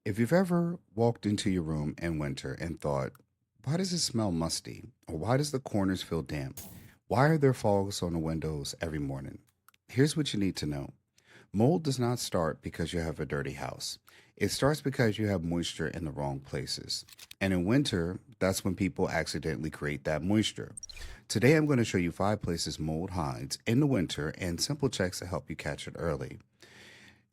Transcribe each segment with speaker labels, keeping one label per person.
Speaker 1: If you've ever walked into your room in winter and thought, why does it smell musty? Or why does the corners feel damp? Why are there fogs on the windows every morning? Here's what you need to know. Mold does not start because you have a dirty house. It starts because you have moisture in the wrong places. And in winter, that's when people accidentally create that moisture. Today, I'm going to show you 5 places mold hides in the winter and simple checks to help you catch it early.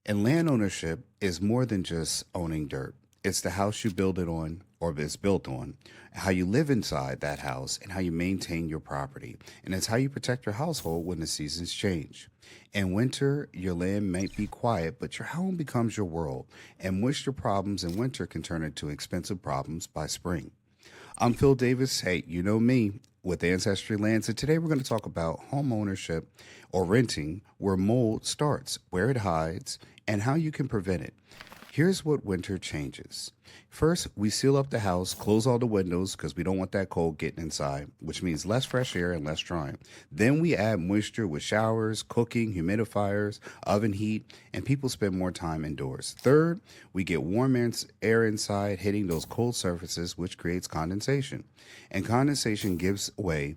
Speaker 1: And land ownership is more than just owning dirt. It's the house you build it on or is built on, how you live inside that house, and how you maintain your property. And it's how you protect your household when the seasons change. In winter, your land might be quiet, but your home becomes your world. And moisture problems in winter can turn into expensive problems by spring. I'm Phil Davis. Hey, you know me with Ancestry Lands, and today we're going to talk about home ownership or renting, where mold starts, where it hides, and how you can prevent it. Here's what winter changes. First, we seal up the house, close all the windows because we don't want that cold getting inside, which means less fresh air and less drying. Then we add moisture with showers, cooking, humidifiers, oven heat, and people spend more time indoors. Third, we get warm air inside hitting those cold surfaces, which creates condensation. And condensation gives way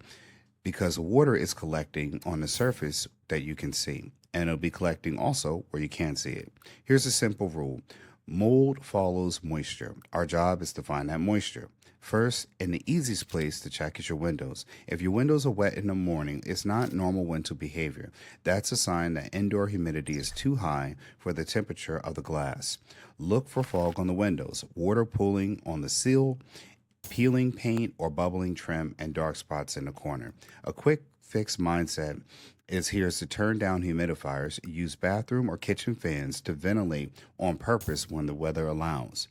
Speaker 1: because water is collecting on the surface that you can see, and it'll be collecting also where you can't see it. Here's a simple rule. Mold follows moisture. Our job is to find that moisture. First, and the easiest place to check is your windows. If your windows are wet in the morning, it's not normal winter behavior. That's a sign that indoor humidity is too high for the temperature of the glass. Look for fog on the windows, water pooling on the sill, peeling paint or bubbling trim, and dark spots in the corner. A quick fix mindset is here is to turn down humidifiers, use bathroom or kitchen fans to ventilate on purpose when the weather allows.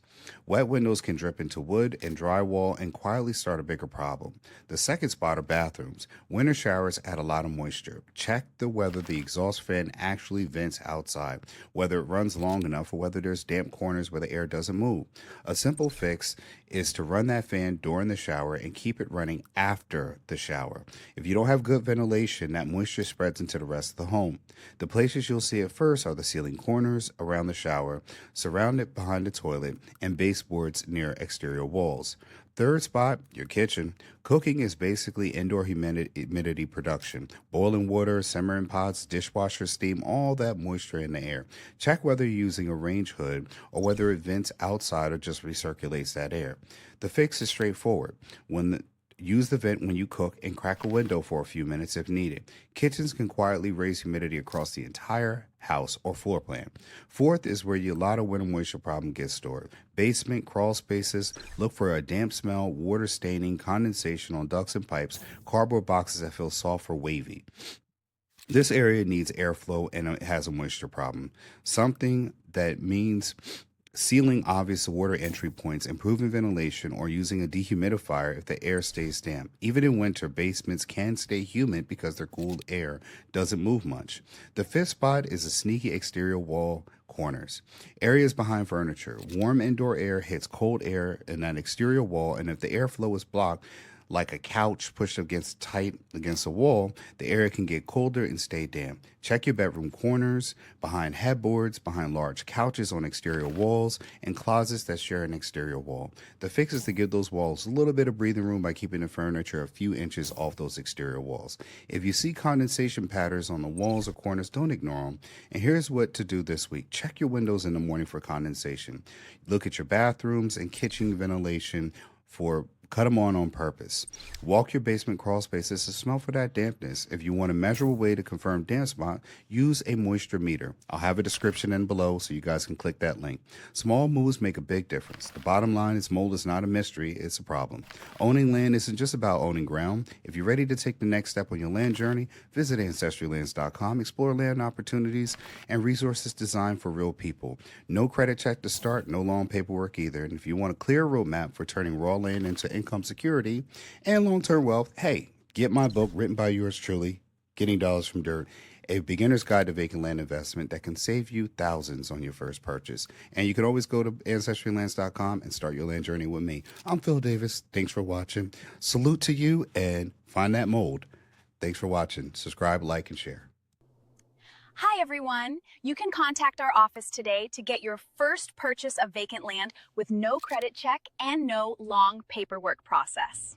Speaker 1: Wet windows can drip into wood and drywall and quietly start a bigger problem. The second spot are bathrooms. Winter showers add a lot of moisture. Check whether the exhaust fan actually vents outside, whether it runs long enough, or whether there's damp corners where the air doesn't move. A simple fix is to run that fan during the shower and keep it running after the shower. If you don't have good ventilation, that moisture spreads into the rest of the home. The places you'll see it first are the ceiling corners, around the shower, surrounded behind the toilet, and baseboards near exterior walls. Third spot, your kitchen. Cooking is basically indoor humidity production. Boiling water, simmering pots, dishwasher steam, all that moisture in the air. Check whether you're using a range hood or whether it vents outside or just recirculates that air. The fix is straightforward. Use the vent when you cook and crack a window for a few minutes if needed. Kitchens can quietly raise humidity across the entire house or floor plan. Fourth is where a lot of winter moisture problem gets stored. Basement, crawl spaces, look for a damp smell, water staining, condensation on ducts and pipes, cardboard boxes that feel soft or wavy. This area needs airflow and it has a moisture problem. Something that means sealing obvious water entry points, improving ventilation, or using a dehumidifier if the air stays damp. Even in winter, basements can stay humid because their cooled air doesn't move much. The fifth spot is the sneaky exterior wall corners. Areas behind furniture. Warm indoor air hits cold air in that exterior wall, and if the airflow is blocked, like a couch pushed against tight against a wall, the area can get colder and stay damp. Check your bedroom corners, behind headboards, behind large couches on exterior walls, and closets that share an exterior wall. The fix is to give those walls a little bit of breathing room by keeping the furniture a few inches off those exterior walls. If you see condensation patterns on the walls or corners, don't ignore them. And here's what to do this week. Check your windows in the morning for condensation. Look at your bathrooms and kitchen ventilation for cut them on purpose. Walk your basement crawl spaces to smell for that dampness. If you want a measurable way to confirm damp spot, use a moisture meter. I'll have a description in below so you guys can click that link. Small moves make a big difference. The bottom line is mold is not a mystery, it's a problem. Owning land isn't just about owning ground. If you're ready to take the next step on your land journey, visit ancestrylands.com, explore land opportunities and resources designed for real people. No credit check to start, no long paperwork either. And if you want a clear roadmap for turning raw land into income security and long-term wealth, hey, get my book written by yours truly, Getting Dollars from Dirt, a beginner's guide to vacant land investment that can save you thousands on your first purchase. And you can always go to ancestrylands.com and start your land journey with me. I'm Phil Davis. Thanks for watching. Salute to you and find that mold. Thanks for watching. Subscribe, like, and share.
Speaker 2: Hi, everyone. You can contact our office today to get your first purchase of vacant land with no credit check and no long paperwork process.